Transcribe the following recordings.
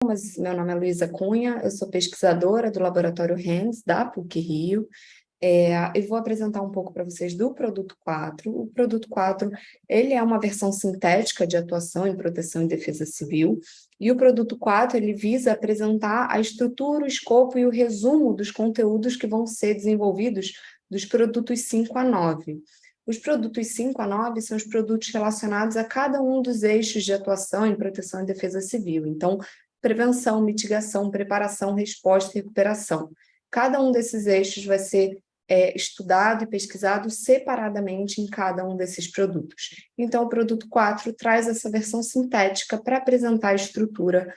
Mas meu nome é Luísa Cunha, eu sou pesquisadora do Laboratório RENS, da PUC-Rio, e vou apresentar um pouco para vocês do Produto 4. O Produto 4, ele é uma versão sintética de atuação em proteção e defesa civil, e o Produto 4, ele visa apresentar a estrutura, o escopo e o resumo dos conteúdos que vão ser desenvolvidos dos produtos 5 a 9. Os produtos 5 a 9 são os produtos relacionados a cada um dos eixos de atuação em proteção e defesa civil. Então, prevenção, mitigação, preparação, resposta e recuperação. Cada um desses eixos vai ser estudado e pesquisado separadamente em cada um desses produtos. Então, o produto 4 traz essa versão sintética para apresentar a estrutura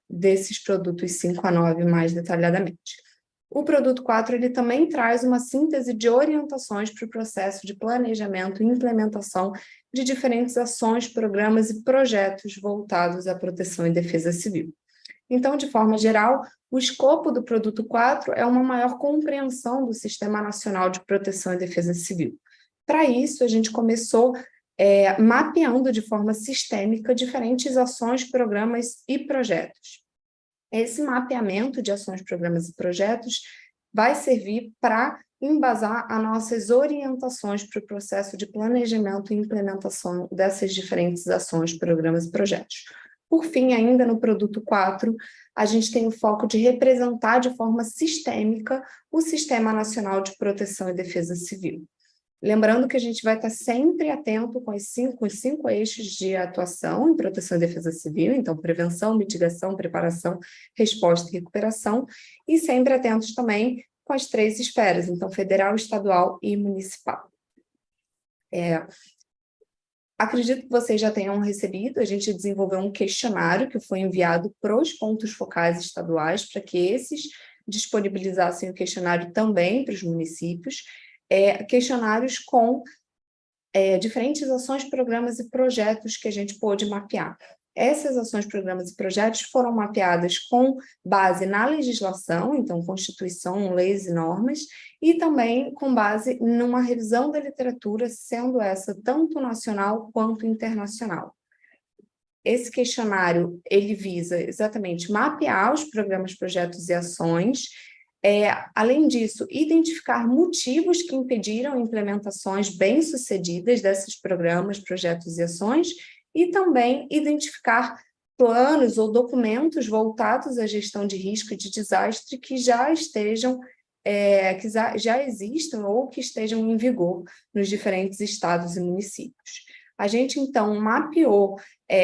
desses produtos 5 a 9 mais detalhadamente. O produto 4 ele também traz uma síntese de orientações para o processo de planejamento e implementação de diferentes ações, programas e projetos voltados à proteção e defesa civil. Então, de forma geral, o escopo do produto 4 é uma maior compreensão do Sistema Nacional de Proteção e Defesa Civil. Para isso, a gente começou mapeando de forma sistêmica diferentes ações, programas e projetos. Esse mapeamento de ações, programas e projetos vai servir para embasar as nossas orientações para o processo de planejamento e implementação dessas diferentes ações, programas e projetos. Por fim, ainda no produto 4, a gente tem o foco de representar de forma sistêmica o Sistema Nacional de Proteção e Defesa Civil. Lembrando que a gente vai estar sempre atento com os cinco eixos de atuação em proteção e defesa civil, então prevenção, mitigação, preparação, resposta e recuperação, e sempre atentos também com as 3 esferas, então federal, estadual e municipal. Acredito que vocês já tenham recebido, a gente desenvolveu um questionário que foi enviado para os pontos focais estaduais, para que esses disponibilizassem o questionário também para os municípios, questionários com diferentes ações, programas e projetos que a gente pôde mapear. Essas ações, programas e projetos foram mapeadas com base na legislação, então Constituição, leis e normas, e também com base numa revisão da literatura, sendo essa tanto nacional quanto internacional. Esse questionário, ele visa exatamente mapear os programas, projetos e ações, além disso, identificar motivos que impediram implementações bem-sucedidas desses programas, projetos e ações, e também identificar planos ou documentos voltados à gestão de risco e de desastre que já estejam, que já existam ou que estejam em vigor nos diferentes estados e municípios. A gente, então, mapeou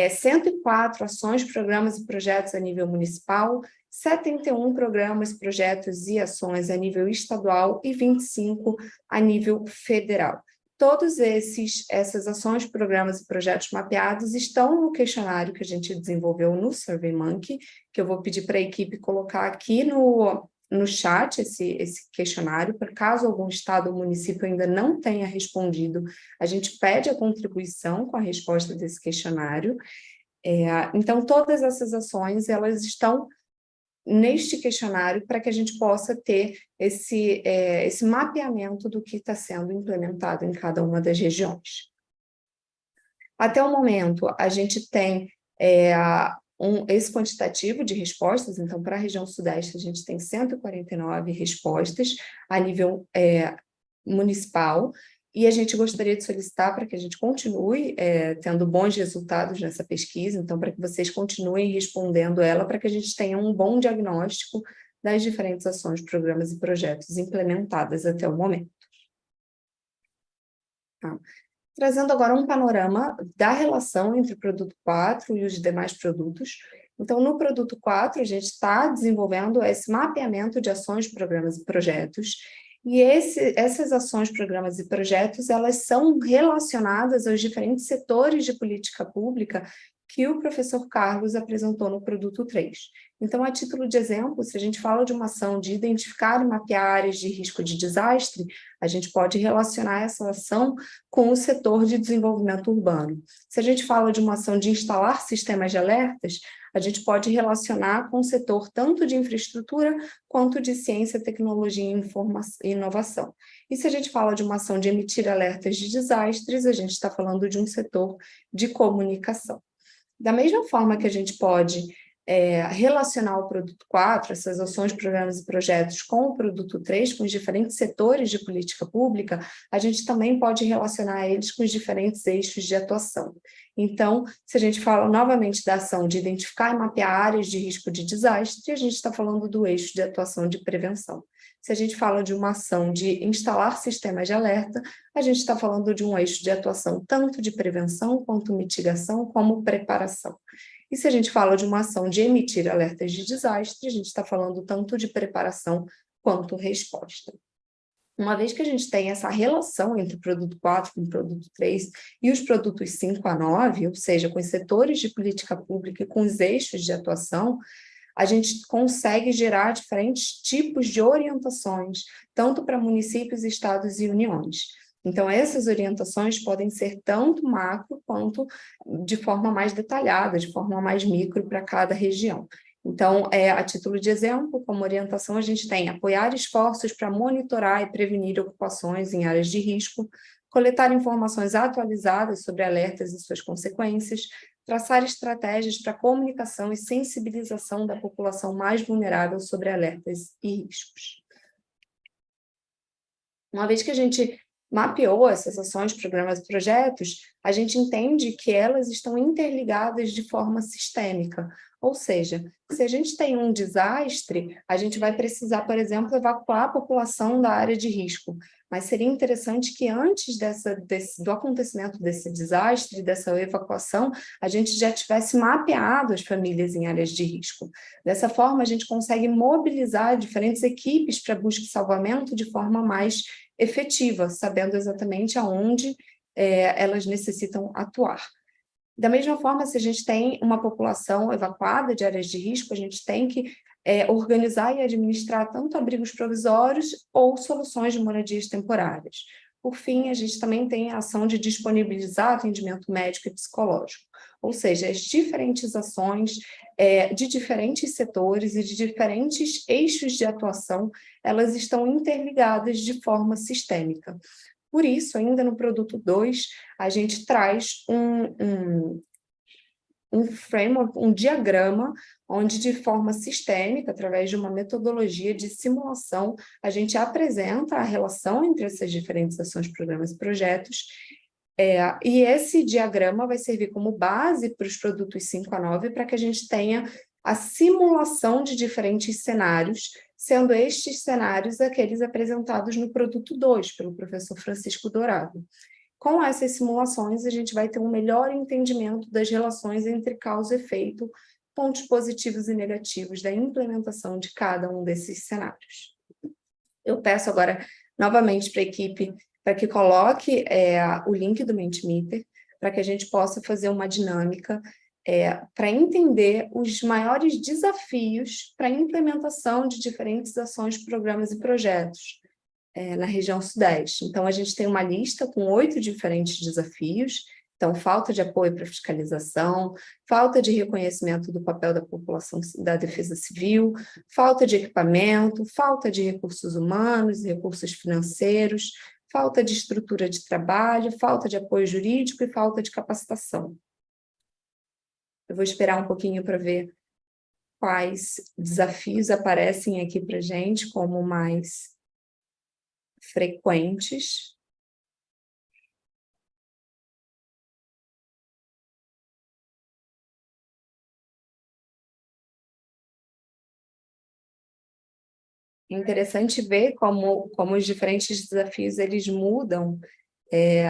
104 ações, programas e projetos a nível municipal, 71 programas, projetos e ações a nível estadual e 25 a nível federal. Todas essas ações, programas e projetos mapeados estão no questionário que a gente desenvolveu no SurveyMonkey, que eu vou pedir para a equipe colocar aqui no chat esse questionário, por caso algum estado ou município ainda não tenha respondido, a gente pede a contribuição com a resposta desse questionário. Então, todas essas ações, elas estão neste questionário para que a gente possa ter esse mapeamento do que está sendo implementado em cada uma das regiões. Até o momento, a gente tem esse quantitativo de respostas, então, para a região sudeste, a gente tem 149 respostas a nível municipal, e a gente gostaria de solicitar para que a gente continue tendo bons resultados nessa pesquisa, então, para que vocês continuem respondendo ela, para que a gente tenha um bom diagnóstico das diferentes ações, programas e projetos implementadas até o momento. Tá. Trazendo agora um panorama da relação entre o produto 4 e os demais produtos. Então, no produto 4, a gente está desenvolvendo esse mapeamento de ações, programas e projetos, e essas ações, programas e projetos, elas são relacionadas aos diferentes setores de política pública que o professor Carlos apresentou no produto 3. Então, a título de exemplo, se a gente fala de uma ação de identificar e mapear áreas de risco de desastre, a gente pode relacionar essa ação com o setor de desenvolvimento urbano. Se a gente fala de uma ação de instalar sistemas de alertas, a gente pode relacionar com o setor tanto de infraestrutura quanto de ciência, tecnologia e inovação. E se a gente fala de uma ação de emitir alertas de desastres, a gente está falando de um setor de comunicação. Da mesma forma que a gente pode relacionar o produto 4, essas ações, programas e projetos, com o produto 3, com os diferentes setores de política pública, a gente também pode relacionar eles com os diferentes eixos de atuação. Então, se a gente fala novamente da ação de identificar e mapear áreas de risco de desastre, a gente está falando do eixo de atuação de prevenção. Se a gente fala de uma ação de instalar sistemas de alerta, a gente está falando de um eixo de atuação tanto de prevenção, quanto mitigação, como preparação. E se a gente fala de uma ação de emitir alertas de desastre, a gente está falando tanto de preparação quanto resposta. Uma vez que a gente tem essa relação entre o produto 4 e o produto 3 e os produtos 5 a 9, ou seja, com os setores de política pública e com os eixos de atuação, a gente consegue gerar diferentes tipos de orientações, tanto para municípios, estados e uniões. Então, essas orientações podem ser tanto macro quanto de forma mais detalhada, de forma mais micro para cada região. Então, a título de exemplo, como orientação, a gente tem apoiar esforços para monitorar e prevenir ocupações em áreas de risco, coletar informações atualizadas sobre alertas e suas consequências, traçar estratégias para comunicação e sensibilização da população mais vulnerável sobre alertas e riscos. Uma vez que a gente mapeou essas ações, programas e projetos, a gente entende que elas estão interligadas de forma sistêmica. Ou seja, se a gente tem um desastre, a gente vai precisar, por exemplo, evacuar a população da área de risco. Mas seria interessante que antes do acontecimento desse desastre, dessa evacuação, a gente já tivesse mapeado as famílias em áreas de risco. Dessa forma, a gente consegue mobilizar diferentes equipes para busca e salvamento de forma mais efetiva, sabendo exatamente aonde elas necessitam atuar. Da mesma forma, se a gente tem uma população evacuada de áreas de risco, a gente tem que organizar e administrar tanto abrigos provisórios ou soluções de moradias temporárias. Por fim, a gente também tem a ação de disponibilizar atendimento médico e psicológico, ou seja, as diferentes ações de diferentes setores e de diferentes eixos de atuação, elas estão interligadas de forma sistêmica. Por isso, ainda no produto 2, a gente traz um framework, um diagrama, onde de forma sistêmica, através de uma metodologia de simulação, a gente apresenta a relação entre essas diferentes ações, programas e projetos, e esse diagrama vai servir como base para os produtos 5 a 9, para que a gente tenha a simulação de diferentes cenários, sendo estes cenários aqueles apresentados no produto 2, pelo professor Francisco Dourado. Com essas simulações, a gente vai ter um melhor entendimento das relações entre causa e efeito, pontos positivos e negativos da implementação de cada um desses cenários. Eu peço agora, novamente, para a equipe, para que coloque o link do Mentimeter, para que a gente possa fazer uma dinâmica para entender os maiores desafios para a implementação de diferentes ações, programas e projetos na região Sudeste. Então, a gente tem uma lista com 8 diferentes desafios. Então, falta de apoio para fiscalização, falta de reconhecimento do papel da população da defesa civil, falta de equipamento, falta de recursos humanos e recursos financeiros, falta de estrutura de trabalho, falta de apoio jurídico e falta de capacitação. Eu vou esperar um pouquinho para ver quais desafios aparecem aqui para a gente como mais frequentes. É interessante ver como os diferentes desafios eles mudam.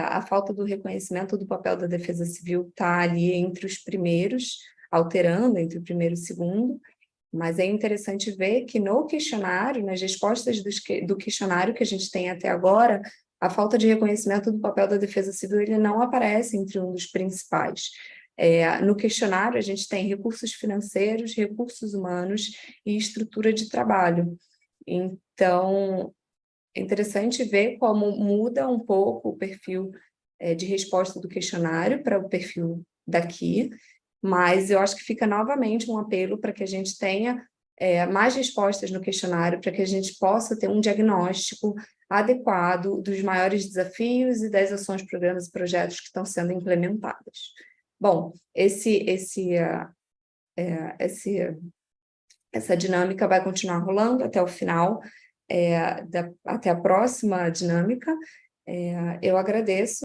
A falta do reconhecimento do papel da defesa civil está ali entre os primeiros, alterando entre o primeiro e o segundo, mas é interessante ver que no questionário, nas respostas do questionário que a gente tem até agora, a falta de reconhecimento do papel da defesa civil ele não aparece entre um dos principais. No questionário, a gente tem recursos financeiros, recursos humanos e estrutura de trabalho. Então, é interessante ver como muda um pouco o perfil de resposta do questionário para o perfil daqui, mas eu acho que fica novamente um apelo para que a gente tenha mais respostas no questionário, para que a gente possa ter um diagnóstico adequado dos maiores desafios e das ações, programas e projetos que estão sendo implementados. Bom, esse essa dinâmica vai continuar rolando até o final, até a próxima dinâmica. Eu agradeço.